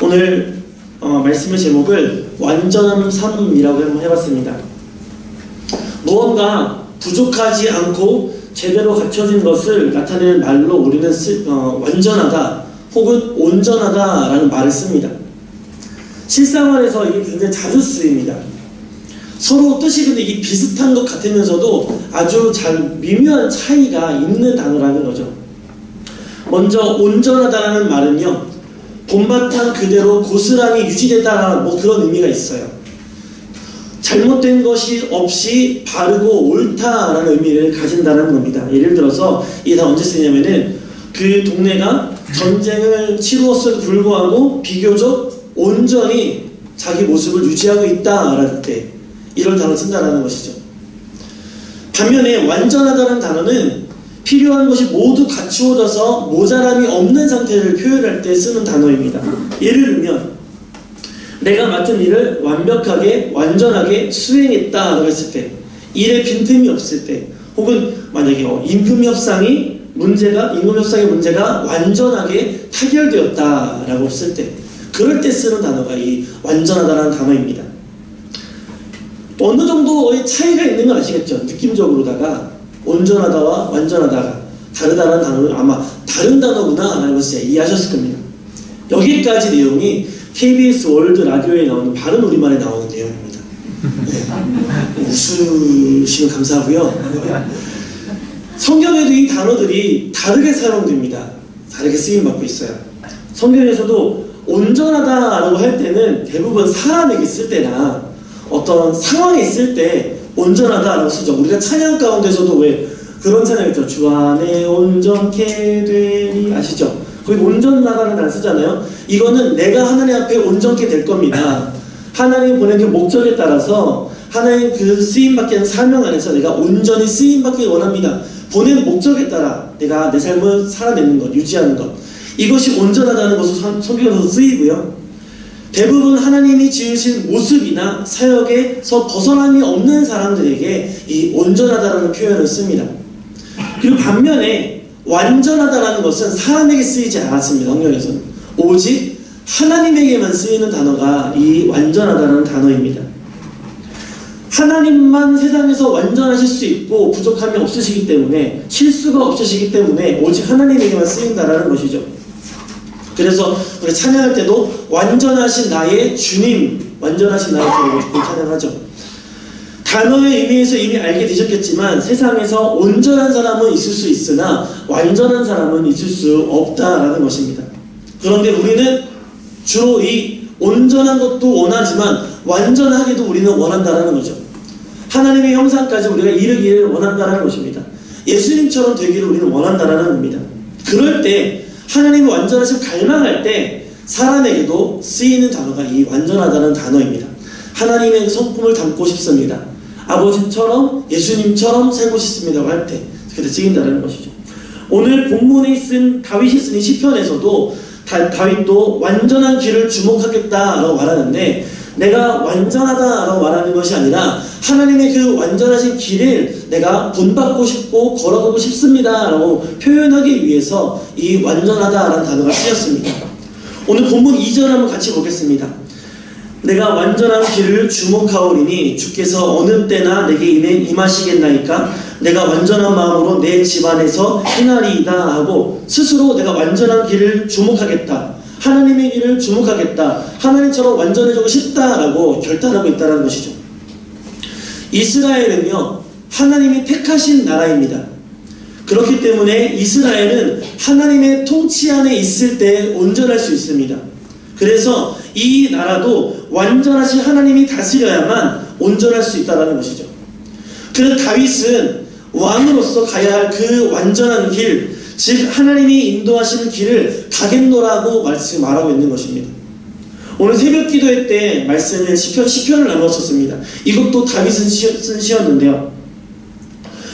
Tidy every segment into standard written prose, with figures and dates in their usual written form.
오늘 말씀의 제목을 완전한 삶이라고 한번 해봤습니다. 무언가 부족하지 않고 제대로 갖춰진 것을 나타내는 말로 우리는 완전하다 혹은 온전하다라는 말을 씁니다. 실생활에서 이게 굉장히 자주 쓰입니다. 서로 뜻이 근데 이 비슷한 것 같으면서도 아주 미묘한 차이가 있는 단어라는 거죠. 먼저 온전하다라는 말은요, 본바탕 그대로 고스란히 유지되다라는 뭐 그런 의미가 있어요. 잘못된 것이 없이 바르고 옳다라는 의미를 가진다는 겁니다. 예를 들어서 이게 다 언제 쓰냐면은 그 동네가 전쟁을 치루었음에도 불구하고 비교적 온전히 자기 모습을 유지하고 있다라는 때 이런 단어를 쓴다라는 것이죠. 반면에 완전하다는 단어는 필요한 것이 모두 갖추어져서 모자람이 없는 상태를 표현할 때 쓰는 단어입니다. 예를 들면 내가 맡은 일을 완벽하게 완전하게 수행했다라고 했을 때, 일에 빈틈이 없을 때, 혹은 만약에 임금협상의 문제가 완전하게 타결되었다라고 했을 때, 그럴 때 쓰는 단어가 이 완전하다라는 단어입니다. 어느 정도의 차이가 있는 건 아시겠죠? 느낌적으로다가 온전하다와 완전하다가 다르다는 단어는 아마 다른 단어구나 라는 것을 이해하셨을 겁니다. 여기까지 내용이 KBS 월드 라디오에 나오는 바른 우리말에 나오는 내용입니다. 네. 웃으시면 감사하고요. 성경에도 이 단어들이 다르게 사용됩니다. 다르게 쓰임받고 있어요. 성경에서도 온전하다라고 할 때는 대부분 사람에게 쓸 때나 어떤 상황에 있을 때 온전하다라고 쓰죠. 우리가 찬양 가운데서도 왜 그런 찬양 있죠. 주 안에 온전케 되리, 아시죠? 거기 온전하다는 안 쓰잖아요. 이거는 내가 하나님 앞에 온전케 될 겁니다. 하나님 보낸 그 목적에 따라서 하나님 그 쓰임받게 하는 사명 안에서 내가 온전히 쓰임받기 원합니다. 보낸 목적에 따라 내가 내 삶을 살아내는 것, 유지하는 것, 이것이 온전하다는 것을 성경에서 쓰이고요. 대부분 하나님이 지으신 모습이나 사역에서 벗어남이 없는 사람들에게 이 온전하다라는 표현을 씁니다. 그리고 반면에 완전하다라는 것은 사람에게 쓰이지 않았습니다. 성경에서는 오직 하나님에게만 쓰이는 단어가 이 완전하다라는 단어입니다. 하나님만 세상에서 완전하실 수 있고 부족함이 없으시기 때문에, 실수가 없으시기 때문에 오직 하나님에게만 쓰인다라는 것이죠. 그래서 우리 찬양할 때도 완전하신 나의 주님, 완전하신 나의 주님을 찬양하죠. 단어의 의미에서 이미 알게 되셨겠지만 세상에서 온전한 사람은 있을 수 있으나 완전한 사람은 있을 수 없다라는 것입니다. 그런데 우리는 주로 이 온전한 것도 원하지만 완전하게도 우리는 원한다라는 거죠. 하나님의 형상까지 우리가 이르기를 원한다라는 것입니다. 예수님처럼 되기를 우리는 원한다라는 겁니다. 그럴 때 하나님이 완전하신 갈망할 때 사람에게도 쓰이는 단어가 이 완전하다는 단어입니다. 하나님의 성품을 담고 싶습니다. 아버지처럼 예수님처럼 살고 싶습니다고 할 때 그때 쓰인다는 것이죠. 오늘 본문에 쓴 다윗이 쓴 시편에서도 다윗도 완전한 길을 주목하겠다라고 말하는데, 내가 완전하다라고 말하는 것이 아니라 하나님의 그 완전하신 길을 내가 본받고 싶고 걸어가고 싶습니다라고 표현하기 위해서 이 완전하다라는 단어가 쓰였습니다. 오늘 본문 2절 한번 같이 보겠습니다. 내가 완전한 길을 주목하오리니 주께서 어느 때나 내게 임하시겠나이까. 내가 완전한 마음으로 내 집안에서 행하리이다 하고 스스로 내가 완전한 길을 주목하겠다, 하나님의 길을 주목하겠다, 하나님처럼 완전해지고 싶다라고 결단하고 있다는 것이죠. 이스라엘은요, 하나님이 택하신 나라입니다. 그렇기 때문에 이스라엘은 하나님의 통치 안에 있을 때 온전할 수 있습니다. 그래서 이 나라도 완전하신 하나님이 다스려야만 온전할 수 있다는 것이죠. 그래서 다윗은 왕으로서 가야 할 그 완전한 길, 즉 하나님이 인도하시는 길을 가겠노라고 말하고 있는 것입니다. 오늘 새벽 기도회 때 말씀을 시편을 나눴었습니다. 이것도 다윗은 쓴 시였는데요.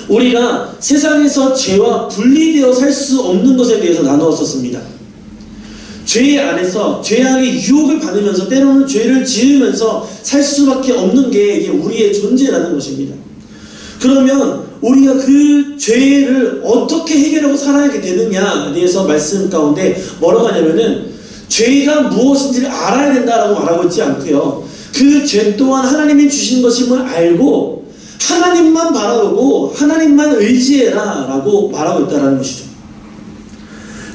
우리가 세상에서 죄와 분리되어 살 수 없는 것에 대해서 나누었었습니다. 죄 안에서 죄악의 유혹을 받으면서 때로는 죄를 지으면서 살 수밖에 없는 게 이게 우리의 존재라는 것입니다. 그러면 우리가 그 죄를 어떻게 해결하고 살아야 되느냐에 대해서 말씀 가운데 뭐라고 하냐면은 죄가 무엇인지를 알아야 된다라고 말하고 있지 않고요. 그 죄 또한 하나님이 주신 것임을 알고 하나님만 바라보고 하나님만 의지해라 라고 말하고 있다는 것이죠.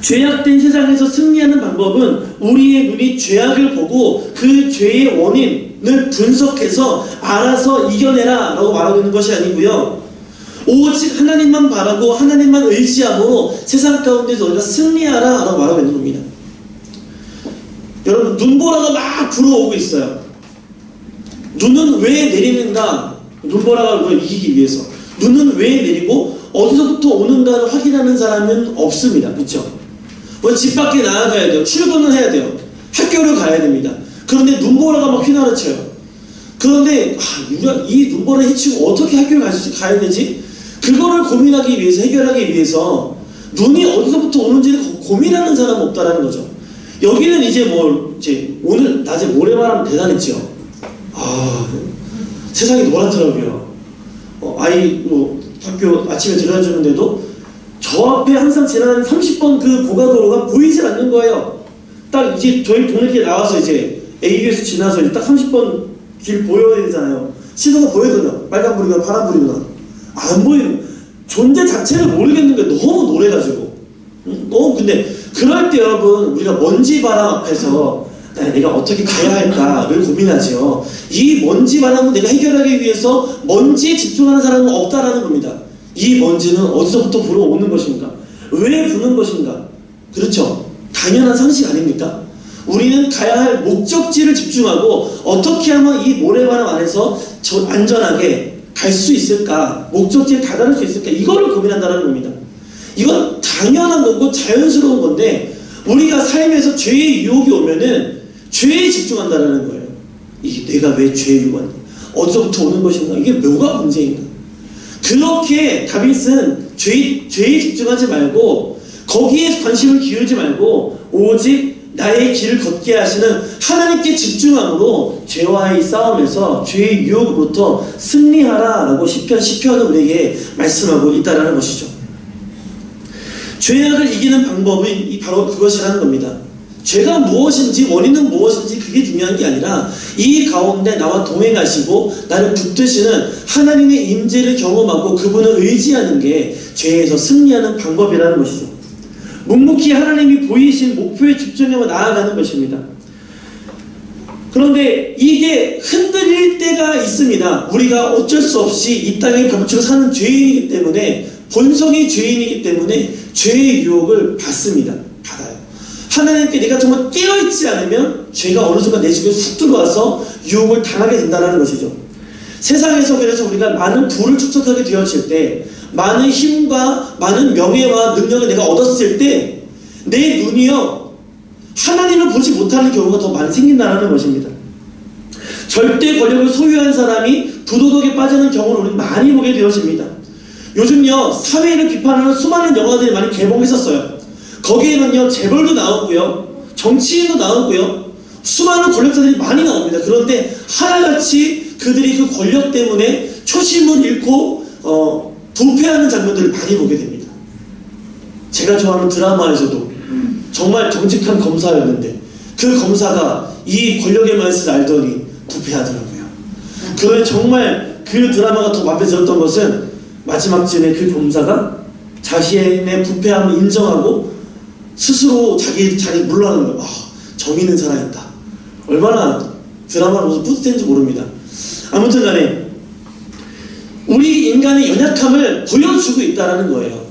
죄악된 세상에서 승리하는 방법은 우리의 눈이 죄악을 보고 그 죄의 원인을 분석해서 알아서 이겨내라 라고 말하고 있는 것이 아니고요. 오직 하나님만 바라고 하나님만 의지함으로 세상 가운데서 우리가 승리하라 라고 말하고 있는 겁니다. 여러분, 눈보라가 막 불어오고 있어요. 눈은 왜 내리는가? 눈보라가 이기기 위해서. 눈은 왜 내리고 어디서부터 오는가를 확인하는 사람은 없습니다. 그렇죠? 집 밖에 나가야 돼요. 출근을 해야 돼요. 학교를 가야 됩니다. 그런데 눈보라가 막 휘날아쳐요. 그런데 이 눈보라를 헤치고 어떻게 학교를 가야 되지? 그거를 고민하기 위해서, 해결하기 위해서 눈이 어디서부터 오는지를 고민하는 사람은 없다라는 거죠. 여기는 이제 오늘 낮에 모래바람 대단했죠. 세상이 노랗더라고요. 아이 학교 아침에 데려다 주는데도 저 앞에 항상 지나는 30번 그 고가도로가 보이질 않는 거예요. 딱 이제 저희 동네길에 나와서 이제 AU에서 지나서 이제 딱 30번 길 보여야 되잖아요. 신호가 보여도요. 빨간불이나 파란불이나 안 보이는, 존재 자체를 모르겠는 게 너무 노래가지고. 근데 그럴 때 여러분, 우리가 먼지 바람 앞에서 내가 어떻게 가야 할까를 고민하죠. 이 먼지 바람을 내가 해결하기 위해서 먼지에 집중하는 사람은 없다라는 겁니다. 이 먼지는 어디서부터 불어오는 것인가? 왜 부는 것인가? 그렇죠? 당연한 상식 아닙니까? 우리는 가야 할 목적지를 집중하고 어떻게 하면 이 모래바람 안에서 안전하게 갈 수 있을까? 목적지에 다다를 수 있을까? 이거를 고민한다는 겁니다. 이건 당연한 거고 자연스러운 건데 우리가 삶에서 죄의 유혹이 오면은 죄에 집중한다는 거예요. 이게 내가 왜 죄에 유혹한다? 어디서부터 오는 것인가? 이게 뭐가 문제인가? 그렇게 다윗은 죄에 집중하지 말고 거기에 관심을 기울이지 말고 오직 나의 길을 걷게 하시는 하나님께 집중함으로 죄와의 싸움에서 죄의 유혹으로부터 승리하라 라고 시편은 우리에게 말씀하고 있다는 것이죠. 죄악을 이기는 방법이 바로 그것이라는 겁니다. 죄가 무엇인지 원인은 무엇인지 그게 중요한 게 아니라 이 가운데 나와 동행하시고 나를 붙드시는 하나님의 임재를 경험하고 그분을 의지하는 게 죄에서 승리하는 방법이라는 것이죠. 묵묵히 하나님이 보이신 목표에 집중하며 나아가는 것입니다. 그런데 이게 흔들릴 때가 있습니다. 우리가 어쩔 수 없이 이 땅에 감추고 사는 죄인이기 때문에, 본성이 죄인이기 때문에 죄의 유혹을 받습니다. 받아요. 하나님께 내가 정말 깨어있지 않으면 죄가 어느 순간 내 집에 훅 들어와서 유혹을 당하게 된다는 것이죠. 세상에서 그래서 우리가 많은 부를 축적하게 되었을 때, 많은 힘과 많은 명예와 능력을 내가 얻었을 때 내 눈이요 하나님을 보지 못하는 경우가 더 많이 생긴다는 것입니다. 절대 권력을 소유한 사람이 부도덕에 빠지는 경우를 우리는 많이 보게 되어집니다. 요즘요 사회를 비판하는 수많은 영화들이 많이 개봉했었어요. 거기에는요 재벌도 나오고요, 정치인도 나오고요, 수많은 권력자들이 많이 나옵니다. 그런데 하나같이 그들이 그 권력 때문에 초심을 잃고 부패하는 장면들을 많이 보게 됩니다. 제가 좋아하는 드라마에서도 정말 정직한 검사였는데 그 검사가 이 권력의 맛을 알더니 부패하더라고요. 그런데 정말 그 드라마가 더 마음에 들었던 것은 마지막 쯤에 그 검사가 자신의 부패함을 인정하고 스스로 자기 물러나는 거예요. 정의는 살아있다. 얼마나 드라마를 보면서 뿌듯했는지 모릅니다. 아무튼 간에 우리 인간의 연약함을 보여주고 있다는 거예요.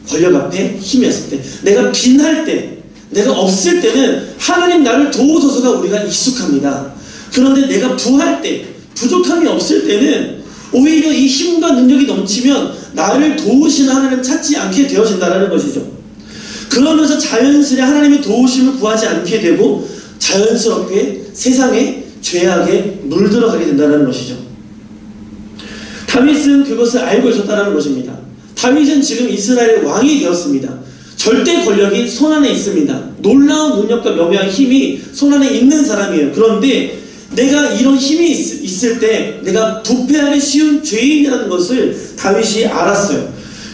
권력 앞에 힘이 없을 때, 내가 빈할 때, 내가 없을 때는 하나님 나를 도우소서가 우리가 익숙합니다. 그런데 내가 부할 때, 부족함이 없을 때는 오히려 이 힘과 능력이 넘치면 나를 도우시는 하나님을 찾지 않게 되어진다는 것이죠. 그러면서 자연스레 하나님의 도우심을 구하지 않게 되고 자연스럽게 세상에 죄악에 물들어가게 된다는 것이죠. 다윗은 그것을 알고 있었다는 것입니다. 다윗은 지금 이스라엘의 왕이 되었습니다. 절대 권력이 손안에 있습니다. 놀라운 능력과 명예와 힘이 손안에 있는 사람이에요. 그런데 내가 이런 힘이 있을 때 내가 부패하기 쉬운 죄인이라는 것을 다윗이 알았어요.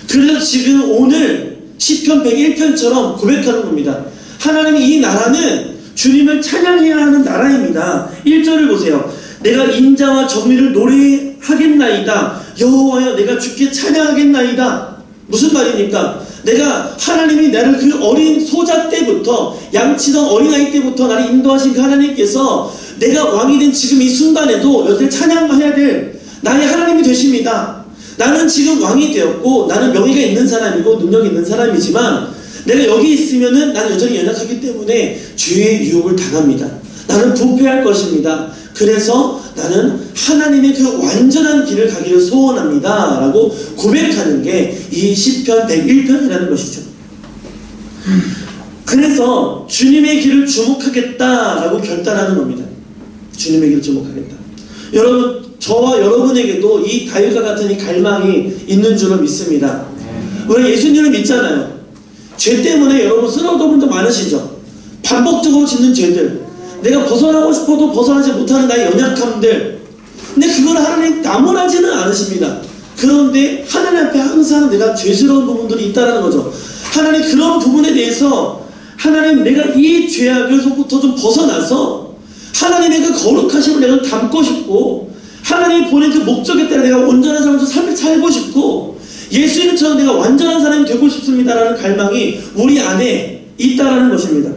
그래서 지금 오늘 시편 101편처럼 고백하는 겁니다. 하나님이 이 나라는 주님을 찬양해야 하는 나라입니다. 1절을 보세요. 내가 인자와 정의를 노래하겠나이다. 여호와여 내가 주께 찬양하겠나이다. 무슨 말입니까? 내가 하나님이 나를 그 어린 소자 때부터 양치던 어린아이 때부터 나를 인도하신 그 하나님께서 내가 왕이 된 지금 이 순간에도 여기를 찬양해야 될 나의 하나님이 되십니다. 나는 지금 왕이 되었고 나는 명예가 있는 사람이고 능력이 있는 사람이지만 내가 여기 있으면은 나는 여전히 연약하기 때문에 죄의 유혹을 당합니다. 나는 부패할 것입니다. 그래서 나는 하나님의 그 완전한 길을 가기를 소원합니다. 라고 고백하는 게 이 시편 101편이라는 것이죠. 그래서 주님의 길을 주목하겠다라고 결단하는 겁니다. 주님의 길을 주목하겠다. 여러분, 저와 여러분에게도 이 다윗과 같은 이 갈망이 있는 줄을 믿습니다. 우리가 예수님을 믿잖아요. 죄 때문에 여러분 쓰러운 분도 많으시죠. 반복적으로 짓는 죄들, 내가 벗어나고 싶어도 벗어나지 못하는 나의 연약함들, 근데 그걸 하나님 나무라지는 않으십니다. 그런데 하나님 앞에 항상 내가 죄스러운 부분들이 있다는 거죠. 하나님 그런 부분에 대해서 하나님 내가 이 죄악에서부터 좀 벗어나서 하나님의 그 거룩하심을 내가 담고 싶고 하나님이 보낸 그 목적에 따라 내가 온전한 삶을 살고 싶고 예수님처럼 내가 완전한 사람이 되고 싶습니다라는 갈망이 우리 안에 있다라는 것입니다.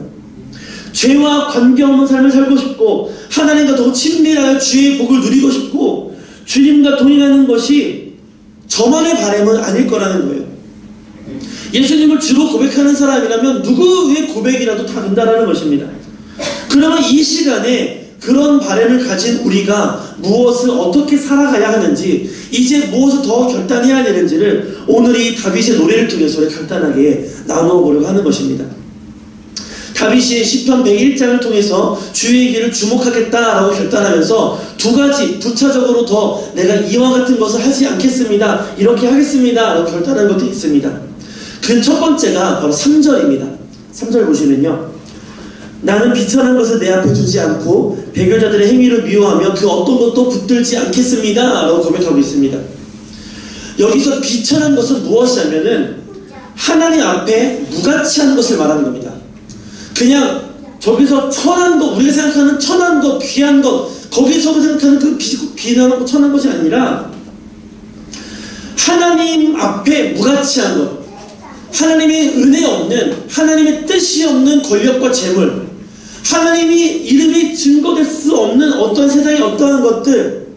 죄와 관계없는 삶을 살고 싶고 하나님과 더 친밀하여 주의 복을 누리고 싶고 주님과 동행하는 것이 저만의 바람은 아닐 거라는 거예요. 예수님을 주로 고백하는 사람이라면 누구의 고백이라도 다 된다라는 것입니다. 그러면 이 시간에 그런 바람을 가진 우리가 무엇을 어떻게 살아가야 하는지, 이제 무엇을 더 결단해야 되는지를 오늘 이 다윗의 노래를 통해서 간단하게 나누어 보려고 하는 것입니다. 다윗이 시편 101장을 통해서 주의 길을 주목하겠다라고 결단하면서 두 가지 부차적으로 더 내가 이와 같은 것을 하지 않겠습니다, 이렇게 하겠습니다 라고 결단한 것도 있습니다. 그 첫 번째가 바로 3절입니다. 3절 보시면요, 나는 비천한 것을 내 앞에 두지 않고 배교자들의 행위를 미워하며 그 어떤 것도 붙들지 않겠습니다 라고 고백하고 있습니다. 여기서 비천한 것은 무엇이냐면은 하나님 앞에 무가치한 것을 말하는 겁니다. 그냥 저기서 천한 것, 우리가 생각하는 천한 것, 귀한 것, 거기서 생각하는 그 비난하고 천한 것이 아니라 하나님 앞에 무가치한 것, 하나님의 은혜 없는, 하나님의 뜻이 없는 권력과 재물, 하나님이 이름이 증거될 수 없는 어떤 세상의 어떠한 것들,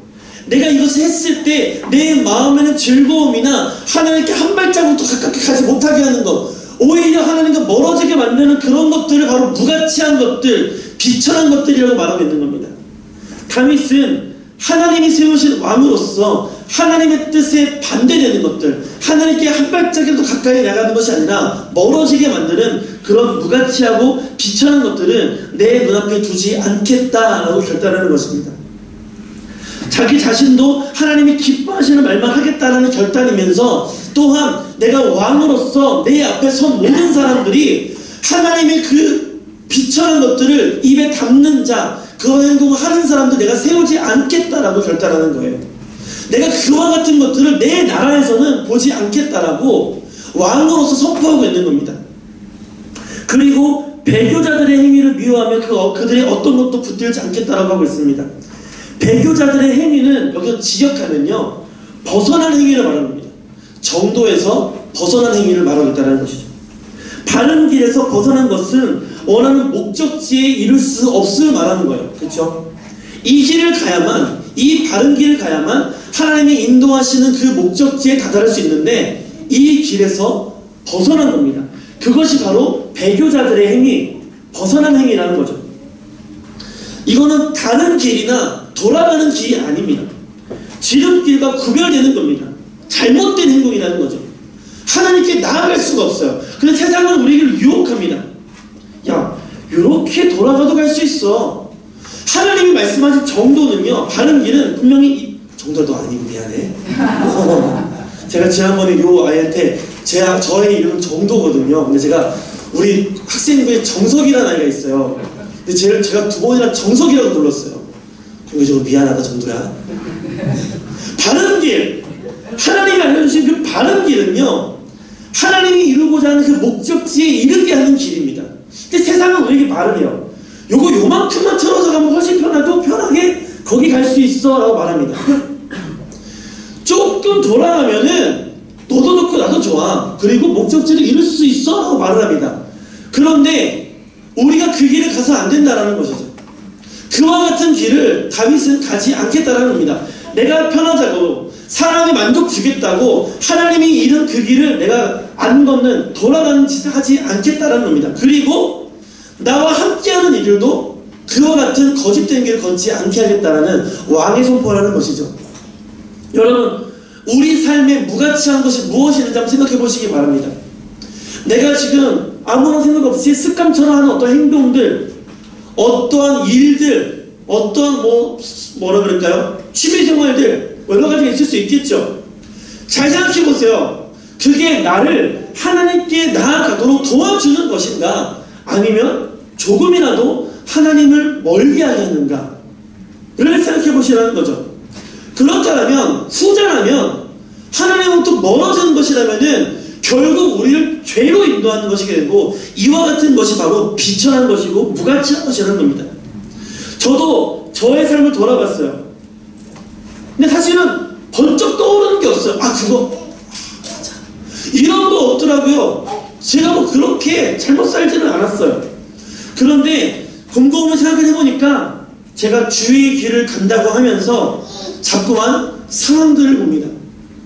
내가 이것을 했을 때 내 마음에는 즐거움이나 하나님께 한 발자국도 가깝게 가지 못하게 하는 것, 오히려 하나님과 멀어지게 만드는 그런 것들을 바로 무가치한 것들, 비천한 것들이라고 말하고 있는 겁니다. 다윗은 하나님이 세우신 왕으로서 하나님의 뜻에 반대되는 것들, 하나님께 한 발짝이라도 가까이 나가는 것이 아니라 멀어지게 만드는 그런 무가치하고 비천한 것들은 내 눈앞에 두지 않겠다라고 결단하는 것입니다. 자기 자신도 하나님이 기뻐하시는 말만 하겠다라는 결단이면서 또한 내가 왕으로서 내 앞에 선 모든 사람들이 하나님의 그 비천한 것들을 입에 담는 자, 그런 행동을 하는 사람들 내가 세우지 않겠다라고 결단하는 거예요. 내가 그와 같은 것들을 내 나라에서는 보지 않겠다라고 왕으로서 선포하고 있는 겁니다. 그리고 배교자들의 행위를 미워하며 그들의 어떤 것도 붙들지 않겠다라고 하고 있습니다. 배교자들의 행위는 여기서 직역하면요, 벗어난 행위를 말하는 겁니다. 정도에서 벗어난 행위를 말하고 있다는 것이죠. 바른 길에서 벗어난 것은 원하는 목적지에 이룰 수 없음을 말하는 거예요. 그렇죠? 이 길을 가야만, 이 바른 길을 가야만 하나님이 인도하시는 그 목적지에 다다를 수 있는데 이 길에서 벗어난 겁니다. 그것이 바로 배교자들의 행위, 벗어난 행위라는 거죠. 이거는 다른 길이나 돌아가는 길이 아닙니다. 지름길과 구별되는 겁니다. 잘못된 행동이라는 거죠. 하나님께 나아갈 수가 없어요. 근데 세상은 우리에게 유혹합니다. 야, 이렇게 돌아가도 갈 수 있어. 하나님이 말씀하신 정도는요, 바른 길은 분명히 정도도 아니고 미안해. 제가 지난번에 요 아이한테 저의 이름은 정도거든요. 근데 제가 우리 학생부에 정석이라는 아이가 있어요. 근데 제가 두 번이나 정석이라고 불렀어요. 공개적으로 미안하다 정도야. 바른 길, 하나님이 알려주신 그 바른 길은요, 하나님이 이루고자 하는 그 목적지에 이르게 하는 길입니다. 근데 세상은 우리에게 말을 해요. 요거 요만큼만 틀어서 가면 훨씬 편하게 거기 갈 수 있어 라고 말합니다. 조금 돌아가면은 너도 좋고 나도 좋아. 그리고 목적지를 이룰 수 있어 라고 말을 합니다. 그런데 우리가 그 길을 가서 안 된다라는 것이죠. 그와 같은 길을 다윗은 가지 않겠다라는 겁니다. 내가 편하자고 사람이 만족 주겠다고 하나님이 이른 그 길을 내가 안 걷는 돌아가는 짓을 하지 않겠다라는 겁니다. 그리고 나와 함께하는 이들도 그와 같은 거짓된 길을 걷지 않게 하겠다라는 왕의 선포라는 것이죠. 여러분, 우리 삶에 무가치한 것이 무엇이는지 한번 생각해 보시기 바랍니다. 내가 지금 아무런 생각 없이 습관처럼 하는 어떤 행동들, 어떠한 일들, 어떠한 뭐라 그럴까요? 취미생활들 여러 가지가 있을 수 있겠죠. 잘 생각해 보세요. 그게 나를 하나님께 나아가도록 도와주는 것인가? 아니면 조금이라도 하나님을 멀리하게 하는가? 를 생각해 보시라는 거죠. 그렇다면 후자라면 하나님으로부터 멀어지는 것이라면은 결국 우리를 죄로 인도하는 것이 되고 이와 같은 것이 바로 비천한 것이고 무가치한 것이라는 겁니다. 저도 저의 삶을 돌아봤어요. 근데 사실은 번쩍 떠오르는 게 없어요. 아 그거 맞아. 이런 거 없더라고요. 제가 뭐 그렇게 잘못 살지는 않았어요. 그런데 곰곰이 생각을 해보니까 제가 주의 길을 간다고 하면서 자꾸만 상황들을 봅니다.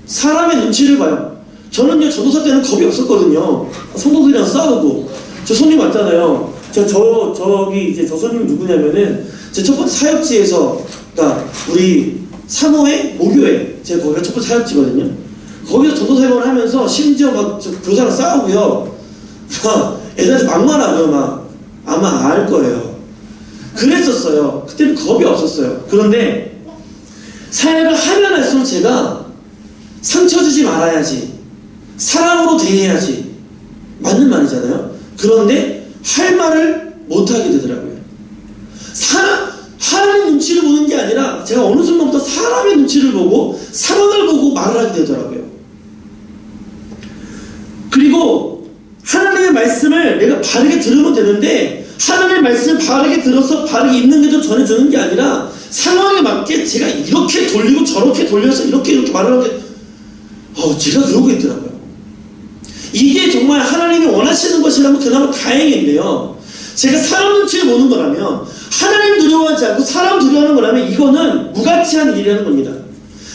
사람의 눈치를 봐요. 저는요 전도사 때는 겁이 없었거든요. 성도들이랑 싸우고. 저 손님 왔잖아요. 저기 이제 저 손님이 누구냐면은 제 첫 번째 사역지에서, 그러니까 우리 사모회 모교회, 제가 거기가 첫 번째 사역지거든요. 거기서 전도사역을 하면서 심지어 막 교사랑 싸우고요. 애들한테 막말하고요. 막 아마 알 거예요. 그랬었어요. 그때는 겁이 없었어요. 그런데 사역을 하면 할수록 제가 상처 주지 말아야지, 사랑으로 대해야지, 맞는 말이잖아요. 그런데 할 말을 못하게 되더라고요. 하나님 눈치를 보는 게 아니라 제가 어느 순간부터 사람의 눈치를 보고 상황을 보고 말을 하게 되더라고요. 그리고 하나님의 말씀을 내가 바르게 들으면 되는데 하나님의 말씀을 바르게 들어서 바르게 있는 게 좀 전해주는 게 아니라 상황에 맞게 제가 이렇게 돌리고 저렇게 돌려서 이렇게 말을 하게 제가 그러고 있더라고요. 이게 정말 하나님이 원하시는 것이라면 그나마 다행인데요. 제가 사람 눈치를 보는 거라면, 하나님 두려워하지 않고 사람 두려워하는 거라면 이거는 무가치한 일이라는 겁니다.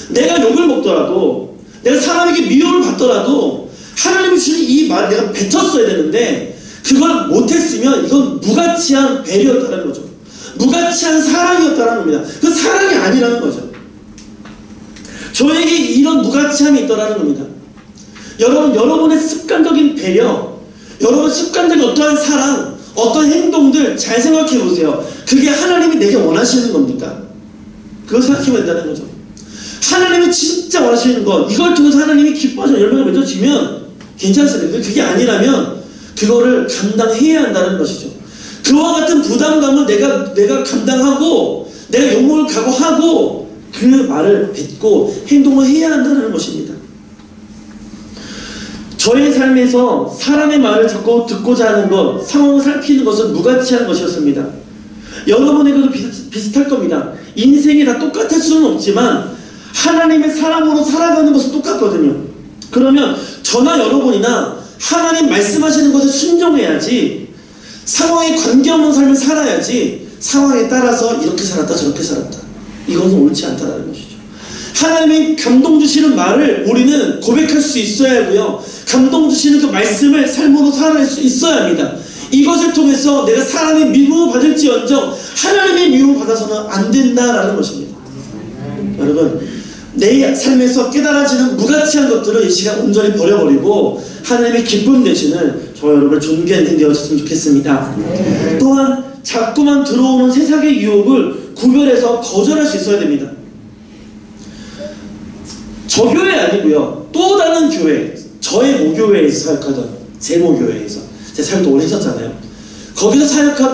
내가 욕을 먹더라도, 내가 사람에게 미움을 받더라도 하나님이 주신 이 말 내가 뱉었어야 되는데 그걸 못했으면 이건 무가치한 배려였다는 거죠. 무가치한 사랑이었다는 겁니다. 그 사랑이 아니라는 거죠. 저에게 이런 무가치함이 있더라는 겁니다. 여러분의 습관적인 배려, 여러분 습관적인 어떠한 사랑, 어떤 행동들 잘 생각해 보세요. 그게 하나님이 내게 원하시는 겁니까? 그걸 생각해 봐야 된다는 거죠. 하나님이 진짜 원하시는 것, 이걸 통해서 하나님이 기뻐하시는 열매가 맺어지면 괜찮습니다. 그게 아니라면 그거를 감당해야 한다는 것이죠. 그와 같은 부담감을 내가 감당하고 내가 욕먹을 각오하고 그 말을 뱉고 행동을 해야 한다는 것입니다. 저의 삶에서 사람의 말을 자꾸 듣고자 하는 것, 상황을 살피는 것은 무가치한 것이었습니다. 여러분에게도 비슷할 겁니다. 인생이 다 똑같을 수는 없지만 하나님의 사람으로 살아가는 것은 똑같거든요. 그러면 저나 여러분이나 하나님 말씀하시는 것에 순종해야지, 상황에 관계없는 삶을 살아야지, 상황에 따라서 이렇게 살았다 저렇게 살았다, 이것은 옳지 않다는 것이죠. 하나님이 감동 주시는 말을 우리는 고백할 수 있어야 하고요, 감동 주시는 그 말씀을 삶으로 살아낼 수 있어야 합니다. 이것을 통해서 내가 사람의 미움을 받을지언정 하나님의 미움을 받아서는 안 된다라는 것입니다. 여러분, 내 삶에서 깨달아지는 무가치한 것들을 이 시간 온전히 버려버리고 하나님의 기쁨 되시는 저 여러분을 존귀한 인생 되어졌으면 좋겠습니다. 또한 자꾸만 들어오는 세상의 유혹을 구별해서 거절할 수 있어야 됩니다. 저 교회 아니고요, 또 다른 교회, 저의 모교회에서 사역하던 제 모교회에서 제가 사역도 오래 했었잖아요. 거기서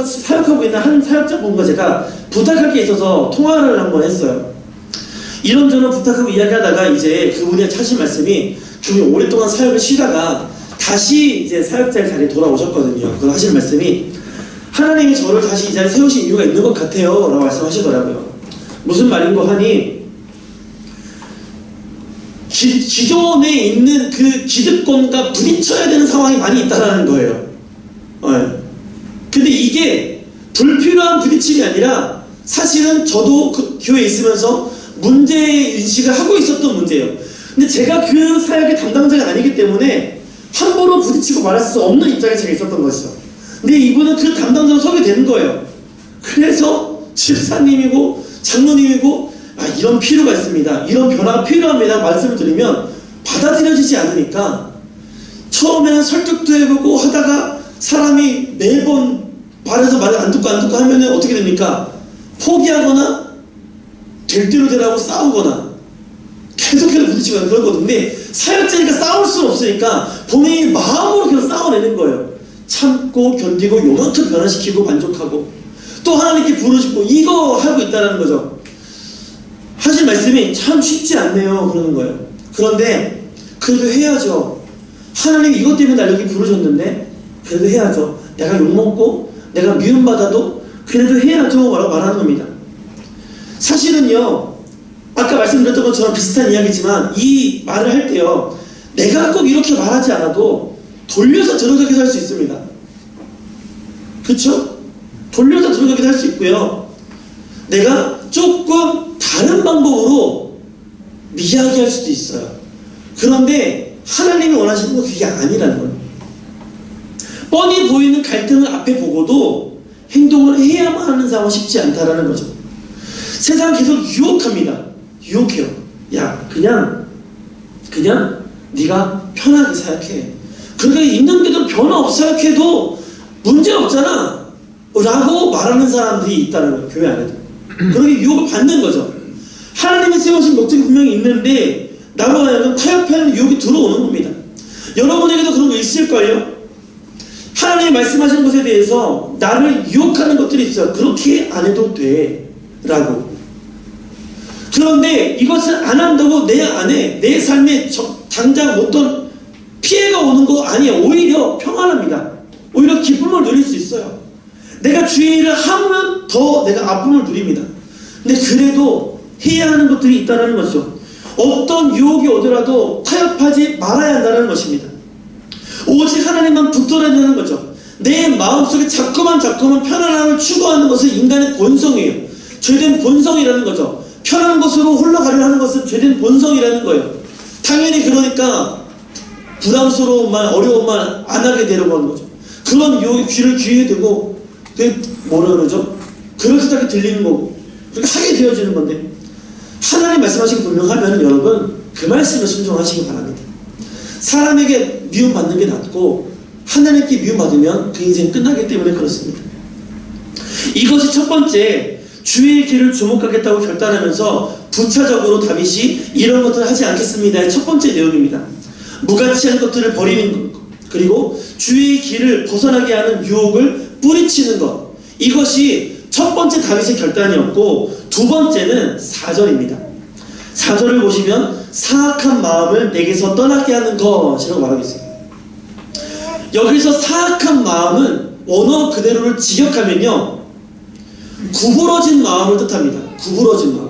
사역하고 있는 한 사역자분과 제가 부탁할 게 있어서 통화를 한번 했어요. 이런저런 부탁하고 이야기하다가 이제 그분이 하신 말씀이, 그분이 오랫동안 사역을 쉬다가 다시 이제 사역자의 자리에 돌아오셨거든요. 그걸 하시는 말씀이, 하나님이 저를 다시 이 자리에 세우신 이유가 있는 것 같아요 라고 말씀하시더라고요. 무슨 말인고 하니 기존에 있는 그 기득권과 부딪혀야 되는 상황이 많이 있다는 거예요. 근데 이게 불필요한 부딪힘이 아니라 사실은 저도 그 교회에 있으면서 문제인식을 하고 있었던 문제예요. 근데 제가 그 사역의 담당자가 아니기 때문에 함부로 부딪히고 말할 수 없는 입장에 제가 있었던 것이죠. 근데 이분은 그 담당자로 서게 되는 거예요. 그래서 집사님이고 장로님이고 이런 필요가 있습니다. 이런 변화가 필요합니다. 말씀을 드리면 받아들여지지 않으니까 처음에는 설득도 해보고 하다가 사람이 매번 말해서 말을 안 듣고 하면은 어떻게 됩니까? 포기하거나 될 대로 되라고 싸우거나 계속해서 부딪히거나 그러거든요. 근데 사역자니까 싸울 수는 없으니까 본인이 마음으로 계속 싸워내는 거예요. 참고 견디고 요만큼 변화시키고 만족하고 또 하나님께 부르짖고 이거 하고 있다는 거죠. 하신 말씀이 참 쉽지 않네요 그러는 거예요. 그런데 그래도 해야죠. 하나님 이것 때문에 날 여기 부르셨는데 그래도 해야죠. 내가 욕먹고 내가 미움받아도 그래도 해야죠 라고 말하는 겁니다. 사실은요 아까 말씀드렸던 것처럼 비슷한 이야기지만 이 말을 할 때요 내가 꼭 이렇게 말하지 않아도 돌려서 들어가기도 할 수 있습니다. 그쵸? 돌려서 들어가기도 할 수 있고요 내가 조금 다른 방법으로 이야기할 수도 있어요. 그런데 하나님이 원하시는 건 그게 아니라는 거예요. 뻔히 보이는 갈등을 앞에 보고도 행동을 해야만 하는 상황은 쉽지 않다라는 거죠. 세상은 계속 유혹합니다. 유혹해요. 야 그냥 네가 편하게 생각해. 그러니까 있는 게도 변화 없이 생각해도 문제 없잖아 라고 말하는 사람들이 있다는 거예요. 교회 안에도. 그렇게 유혹을 받는 거죠. 하나님이 세우신 목적이 분명히 있는데 나로 하여금 타협하는 유혹이 들어오는 겁니다. 여러분에게도 그런 거 있을걸요? 하나님이 말씀하신 것에 대해서 나를 유혹하는 것들이 있어요. 그렇게 안 해도 돼 라고. 그런데 이것을 안 한다고 내 안에 내 삶에 당장 어떤 피해가 오는 거 아니에요. 오히려 평안합니다. 오히려 기쁨을 누릴 수 있어요. 내가 주의 일을 하면 더 내가 아픔을 누립니다. 근데 그래도 해야 하는 것들이 있다는 것이죠. 어떤 유혹이 오더라도 타협하지 말아야 한다는 것입니다. 오직 하나님만 붙들어야 되는 거죠. 내 마음속에 자꾸만 편안함을 추구하는 것은 인간의 본성이에요. 죄된 본성이라는 거죠. 편한 것으로 흘러가려 하는 것은 죄된 본성이라는 거예요. 당연히 그러니까 부담스러운 말, 어려운 말 안 하게 되려고 하는 거죠. 그런 유혹에 귀에 대고 그게 뭐라 그러죠? 그럴듯하게 들리는 거고 그렇게 하게 되어지는 건데 하나님 말씀하시기 분명하면 여러분 그 말씀에 순종하시기 바랍니다. 사람에게 미움받는 게 낫고 하나님께 미움받으면 그 인생 끝나기 때문에 그렇습니다. 이것이 첫 번째 주의 길을 주목하겠다고 결단하면서 부차적으로 다윗이 이런 것들을 하지 않겠습니다의 첫 번째 내용입니다. 무가치한 것들을 버리는 것 그리고 주의 길을 벗어나게 하는 유혹을 뿌리치는 것 이것이 첫 번째 다윗의 결단이었고 두 번째는 4절입니다. 4절을 보시면 사악한 마음을 내게서 떠나게 하는 것이라고 말하고 있습니다. 여기서 사악한 마음은 원어 그대로를 직역하면요 구부러진 마음을 뜻합니다. 구부러진 마음.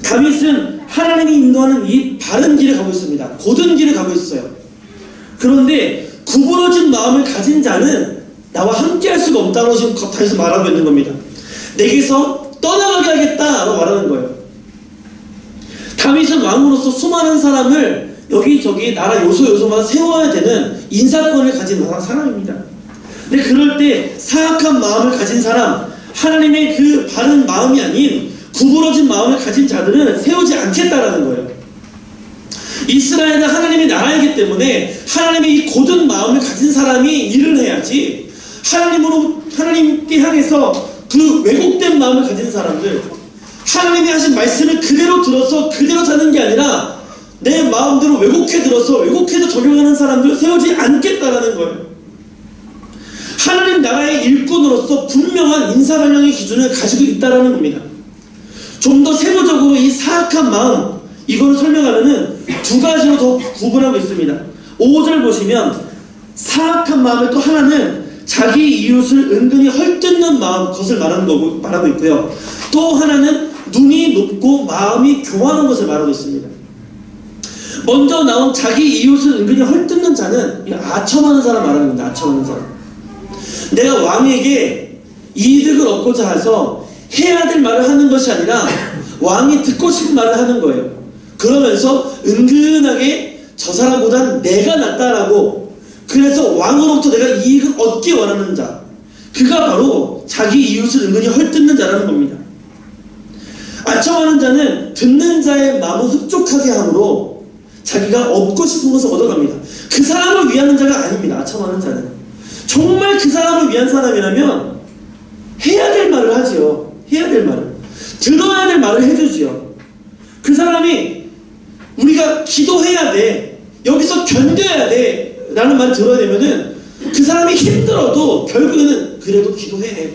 다윗은 하나님이 인도하는 이 바른 길을 가고 있습니다. 곧은 길을 가고 있어요. 그런데 구부러진 마음을 가진 자는 나와 함께 할 수가 없다고 지금 다윗은 말하고 있는 겁니다. 내게서 떠나가게 하겠다라고 말하는 거예요. 다윗은 왕으로서 수많은 사람을 여기저기 나라 요소마다 세워야 되는 인사권을 가진 사람입니다. 근데 그럴 때 사악한 마음을 가진 사람, 하나님의 그 바른 마음이 아닌 구부러진 마음을 가진 자들은 세우지 않겠다라는 거예요. 이스라엘은 하나님의 나라이기 때문에 하나님의 이 곧은 마음을 가진 사람이 일을 해야지 하나님께 향해서 그 왜곡된 마음을 가진 사람들 하나님이 하신 말씀을 그대로 들어서 그대로 사는 게 아니라 내 마음대로 왜곡해 들어서 왜곡해서 적용하는 사람들 세우지 않겠다라는 거예요. 하나님 나라의 일꾼으로서 분명한 인사관령의 기준을 가지고 있다는 겁니다. 좀 더 세부적으로 이 사악한 마음 이걸 설명하면은 두 가지로 더 구분하고 있습니다. 5절 보시면 사악한 마음의 또 하나는 자기 이웃을 은근히 헐뜯는 마음, 것을 말하고 있고요. 또 하나는 눈이 높고 마음이 교만한 것을 말하고 있습니다. 먼저 나온 자기 이웃을 은근히 헐뜯는 자는 아첨하는 사람 말하는 겁니다. 아첨하는 사람. 내가 왕에게 이득을 얻고자 해서 해야 될 말을 하는 것이 아니라 왕이 듣고 싶은 말을 하는 거예요. 그러면서 은근하게 저 사람보단 내가 낫다라고, 그래서 왕으로부터 내가 이익을 얻기 원하는 자, 그가 바로 자기 이웃을 은근히 헐뜯는 자라는 겁니다. 아첨하는 자는 듣는 자의 마음을 흡족하게 함으로 자기가 얻고 싶은 것을 얻어갑니다. 그 사람을 위하는 자가 아닙니다. 아첨하는 자는 정말 그 사람을 위한 사람이라면 해야 될 말을 하지요. 해야 될 말을, 들어야 될 말을 해주지요. 그 사람이 우리가 기도해야 돼, 여기서 견뎌야 돼 라는 말을 들어야 되면은 그 사람이 힘들어도 결국에는 그래도 기도해,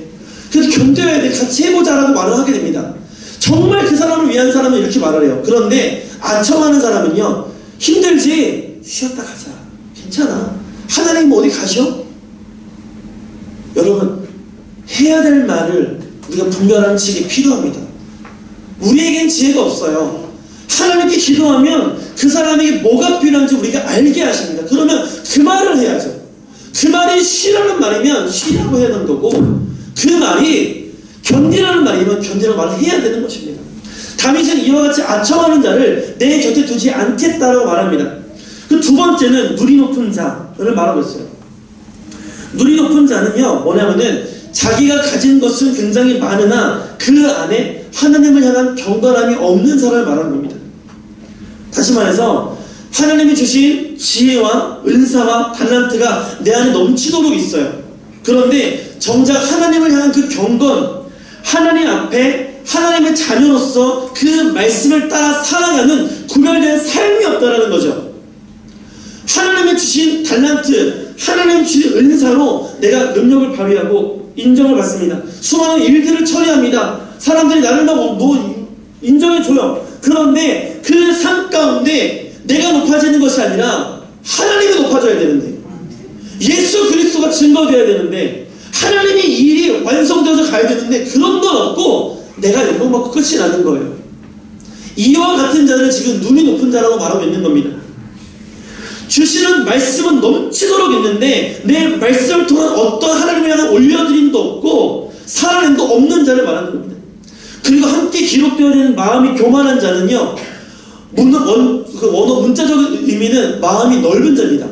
그래도 견뎌야 돼, 같이 해보자 라고 말을 하게 됩니다. 정말 그 사람을 위한 사람은 이렇게 말을 해요. 그런데 아첨하는 사람은요, 힘들지? 쉬었다 가자, 괜찮아, 하나님 어디 가셔? 여러분, 해야 될 말을 우리가 분별하는 지식이 필요합니다. 우리에겐 지혜가 없어요. 하나님께 기도하면 그 사람에게 뭐가 필요한지 우리가 알게 하십니다. 그러면 그 말을 해야죠. 그 말이 쉬라는 말이면 쉬라고 해야 하는 거고, 그 말이 견디라는 말이면 견디라는 말을 해야 되는 것입니다. 다윗은 이와 같이 아첨하는 자를 내 곁에 두지 않겠다라고 말합니다. 그 두 번째는 누리 높은 자를 말하고 있어요. 누리 높은 자는요, 뭐냐면은 자기가 가진 것은 굉장히 많으나 그 안에 하나님을 향한 경건함이 없는 사람을 말하는 겁니다. 다시 말해서 하나님이 주신 지혜와 은사와 달란트가 내 안에 넘치도록 있어요. 그런데 정작 하나님을 향한 그 경건, 하나님 앞에 하나님의 자녀로서 그 말씀을 따라 살아가는 구별된 삶이 없다라는 거죠. 하나님의 주신 달란트, 하나님의 주신 은사로 내가 능력을 발휘하고 인정을 받습니다. 수많은 일들을 처리합니다. 사람들이 나를 인정해줘요. 그런데 그 삶 가운데 내가 높아지는 것이 아니라 하나님이 높아져야 되는데, 예수 그리스도가 증거되어야 되는데, 하나님이 일이 완성되어서 가야 되는데 그런 건 없고 내가 영광받고 끝이 나는 거예요. 이와 같은 자를 지금 눈이 높은 자라고 말하고 있는 겁니다. 주시는 말씀은 넘치도록 있는데 내 말씀을 통한 어떤 하나님을 향한 올려드림도 없고 살아냄도 없는 자를 말하는 겁니다. 그리고 함께 기록되어 있는 마음이 교만한 자는요, 원어 문자적인 의미는 마음이 넓은 자입니다.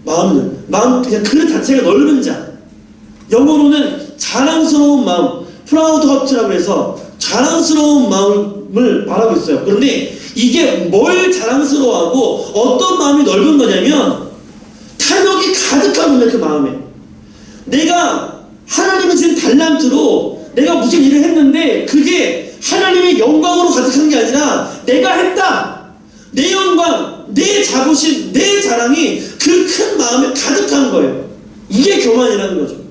마음 그냥 그 자체가 넓은 자. 영어로는 자랑스러운 마음, proud heart라고 해서 자랑스러운 마음을 말하고 있어요. 그런데 이게 뭘 자랑스러워하고 어떤 마음이 넓은 거냐면 탐욕이 가득한 겁니다. 그 마음에 내가 하나님의 주신 달란트로 내가 무슨 일을 했는데 그게 하나님의 영광으로 가득한 게 아니라 내가 했다, 내 영광, 내 자부심, 내 자랑이 그 큰 마음에 가득한 거예요. 이게 교만이라는 거죠.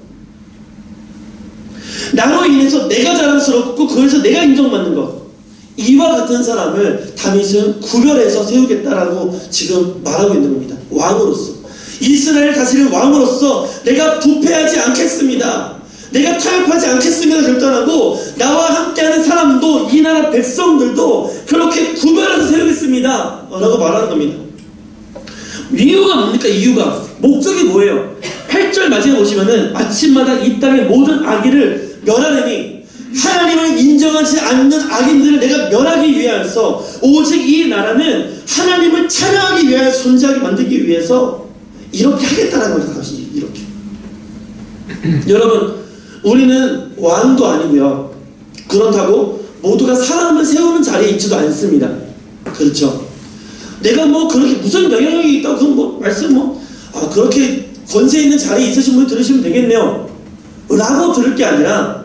나로 인해서 내가 자랑스럽고 그래서 내가 인정받는 것, 이와 같은 사람을 다윗은 구별해서 세우겠다라고 지금 말하고 있는 겁니다. 왕으로서, 이스라엘 다스릴 왕으로서 내가 부패하지 않겠습니다, 내가 타협하지 않겠습니다 결단하고 나와 함께하는 사람도 이 나라 백성들도 그렇게 구별해서 세우겠습니다 라고 말하는 겁니다. 이유가 뭡니까? 이유가, 목적이 뭐예요? 8절 마지막에 보시면은 아침마다 이 땅의 모든 악인을 멸하려니 하나님을 인정하지 않는 악인들을 내가 멸하기 위하여서 오직 이 나라는 하나님을 찬양하기 위하여 존재하게 만들기 위해서 이렇게 하겠다는 거죠. 당신이 이렇게. 여러분, 우리는 왕도 아니고요, 그렇다고 모두가 사람을 세우는 자리에 있지도 않습니다. 그렇죠? 내가 뭐 그렇게 무슨 영향력이 있다고 그건 뭐 말씀 그렇게 권세 있는 자리에 있으신 분이 들으시면 되겠네요 라고 들을 게 아니라,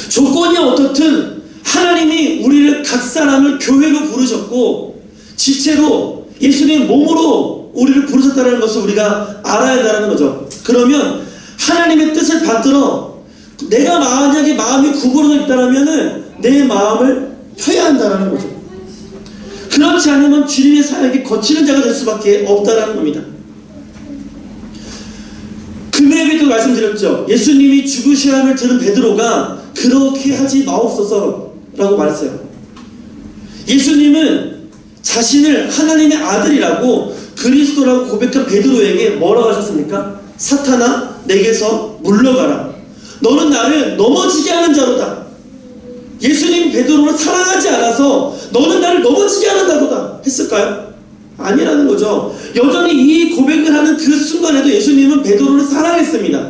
조건이 어떻든 하나님이 우리를 각 사람을 교회로 부르셨고 지체로 예수님의 몸으로 우리를 부르셨다는 것을 우리가 알아야 한다는 거죠. 그러면 하나님의 뜻을 받들어 내가 만약에 마음이 구부러져 있다면 내 마음을 펴야 한다는 거죠. 그렇지 않으면 주님의 사역이 거치는 자가 될 수밖에 없다는 겁니다. 금요일에도 말씀드렸죠. 예수님이 죽으셔야 함을 들은 베드로가 그렇게 하지 마옵소서 라고 말했어요. 예수님은 자신을 하나님의 아들이라고 그리스도라고 고백한 베드로에게 뭐라고 하셨습니까? 사탄아 내게서 물러가라. 너는 나를 넘어지게 하는 자로다. 예수님 베드로를 사랑하지 않아서 너는 나를 넘어지게 하는 자로다 했을까요? 아니라는 거죠. 여전히 이 고백을 하는 그 순간에도 예수님은 베드로를 사랑했습니다.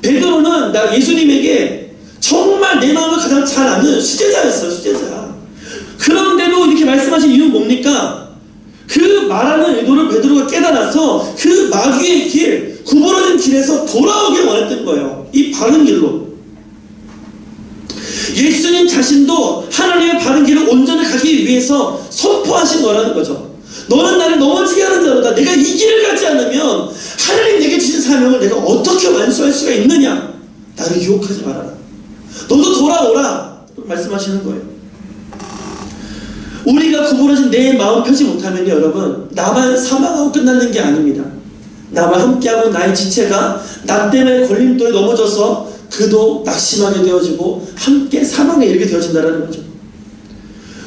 베드로는 예수님에게 정말 내 마음을 가장 잘 아는 수제자였어요. 수제자. 그런데도 이렇게 말씀하신 이유는 뭡니까? 그 말하는 의도를 베드로가 깨달아서 그 마귀의 길, 구부러진 길에서 돌아오길 원했던 거예요. 이 바른 길로. 예수님 자신도 하나님의 바른 길을 온전히 가기 위해서 선포하신 거라는 거죠. 너는 나를 넘어지게 하는 자로다. 내가 이 길을 가지 않으면 하나님 내게 주신 사명을 내가 어떻게 완수할 수가 있느냐. 나를 유혹하지 말아라. 너도 돌아오라. 말씀하시는 거예요. 우리가 구부러진 내 마음 펴지 못하면 여러분 나만 사망하고 끝나는 게 아닙니다. 나와 함께하고 나의 지체가 나 때문에 걸림돌에 넘어져서 그도 낙심하게 되어지고 함께 사망에 이르게 되어진다는 거죠.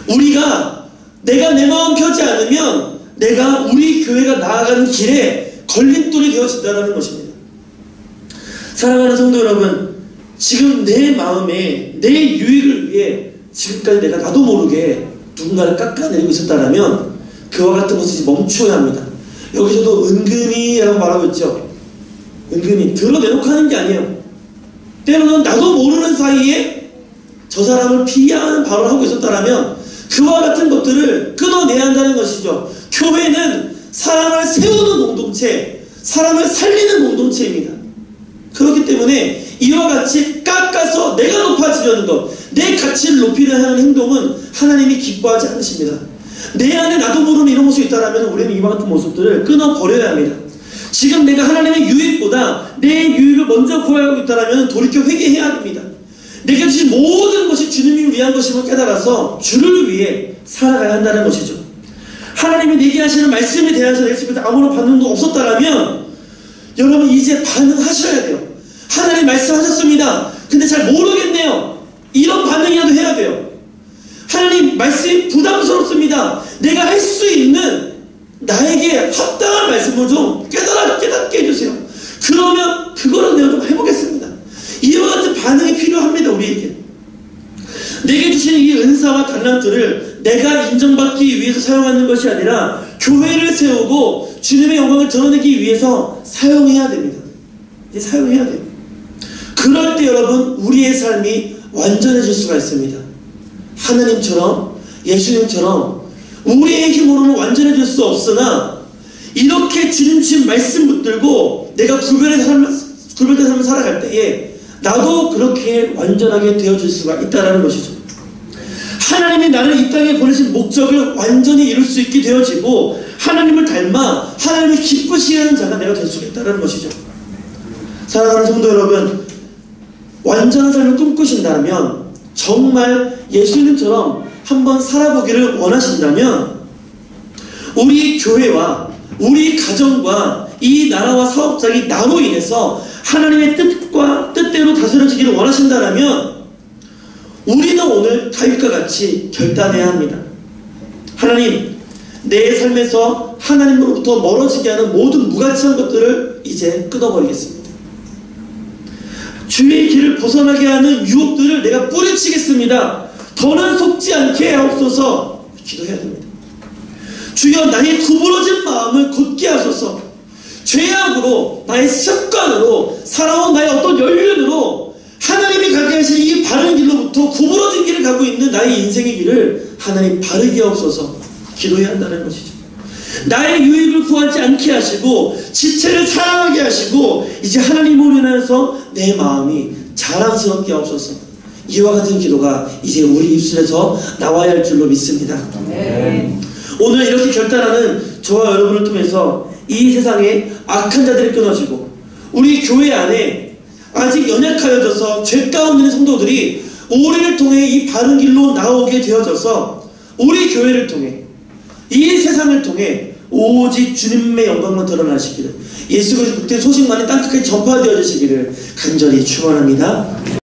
우리가 내가 내 마음 펴지 않으면 내가 우리 교회가 나아가는 길에 걸림돌이 되어진다는 것입니다. 사랑하는 성도 여러분, 지금 내 마음에 내 유익을 위해 지금까지 내가 나도 모르게 누군가를 깎아내리고 있었다면 그와 같은 것을 멈춰야 합니다. 여기서도 은근히라고 말하고 있죠. 은근히 드러내놓고 하는 게 아니에요. 때로는 나도 모르는 사이에 저 사람을 비하하는 발언을 하고 있었다면 그와 같은 것들을 끊어내야 한다는 것이죠. 교회는 사람을 세우는 공동체, 사람을 살리는 공동체입니다. 그렇기 때문에 이와 같이 깎아서 내가 높아지려는 것, 내 가치를 높이려 하는 행동은 하나님이 기뻐하지 않으십니다. 내 안에 나도 모르는 이런 모습이 있다면 우리는 이와 같은 모습들을 끊어버려야 합니다. 지금 내가 하나님의 유익보다 내 유익을 먼저 구하고 있다면 돌이켜 회개해야 합니다. 내가 주신 모든 것이 주님을 위한 것임을 깨달아서 주를 위해 살아가야 한다는 것이죠. 하나님이 내게 하시는 말씀에 대해서 내 속에 아무런 반응도 없었다면 여러분 이제 반응하셔야 돼요. 하나님 말씀하셨습니다. 근데 잘 모르겠네요. 이런 반응이라도 해야 돼요. 하나님 말씀이 부담스럽습니다. 내가 할 수 있는 나에게 합당한 말씀을 좀 깨닫게 해주세요. 그러면 그거를 내가 좀 해보겠습니다. 이와 같은 반응이 필요합니다. 우리에게. 내게 주신 이 은사와 달란트를 내가 인정받기 위해서 사용하는 것이 아니라 교회를 세우고 주님의 영광을 드러내기 위해서 사용해야 됩니다. 이제 사용해야 돼요. 그럴 때 여러분 우리의 삶이 완전해질 수가 있습니다. 하나님처럼 예수님처럼 우리의 힘으로는 완전해질 수 없으나 이렇게 주님 주신 말씀 붙들고 내가 구별된 삶을 살아갈 때에 나도 그렇게 완전하게 되어질 수가 있다는 것이죠. 하나님이 나를 이 땅에 보내신 목적을 완전히 이룰 수 있게 되어지고 하나님을 닮아 하나님을 기쁘시게 하는 자가 내가 될 수가 있다는 것이죠. 사랑하는 성도 여러분, 완전한 삶을 꿈꾸신다면 정말 예수님처럼 한번 살아보기를 원하신다면 우리 교회와 우리 가정과 이 나라와 사업장이 나로 인해서 하나님의 뜻대로 다스려지기를 원하신다면 우리는 오늘 다윗과 같이 결단해야 합니다. 하나님, 내 삶에서 하나님으로부터 멀어지게 하는 모든 무가치한 것들을 이제 끊어버리겠습니다. 주의 길을 벗어나게 하는 유혹들을 내가 뿌리치겠습니다. 더는 속지 않게 하옵소서. 기도해야 됩니다. 주여, 나의 구부러진 마음을 곧게 하소서. 죄악으로, 나의 습관으로, 살아온 나의 어떤 연륜으로 하나님이 가게 하신 이 바른 길로부터 구부러진 길을 가고 있는 나의 인생의 길을 하나님 바르게 하옵소서. 기도해야 한다는 것이죠. 나의 유익을 구하지 않게 하시고 지체를 사랑하게 하시고 이제 하나님으로 인해서 내 마음이 자랑스럽게 하옵소서. 이와 같은 기도가 이제 우리 입술에서 나와야 할 줄로 믿습니다. 오늘 이렇게 결단하는 저와 여러분을 통해서 이 세상에 악한 자들이 끊어지고 우리 교회 안에 아직 연약하여져서 죄 가운데 있는 성도들이 우리를 통해 이 바른 길로 나오게 되어져서 우리 교회를 통해 이 세상을 통해 오직 주님의 영광만 드러나시기를, 예수 그리스도 복된 소식만이 땅끝까지 전파되어지시기를 간절히 축원합니다.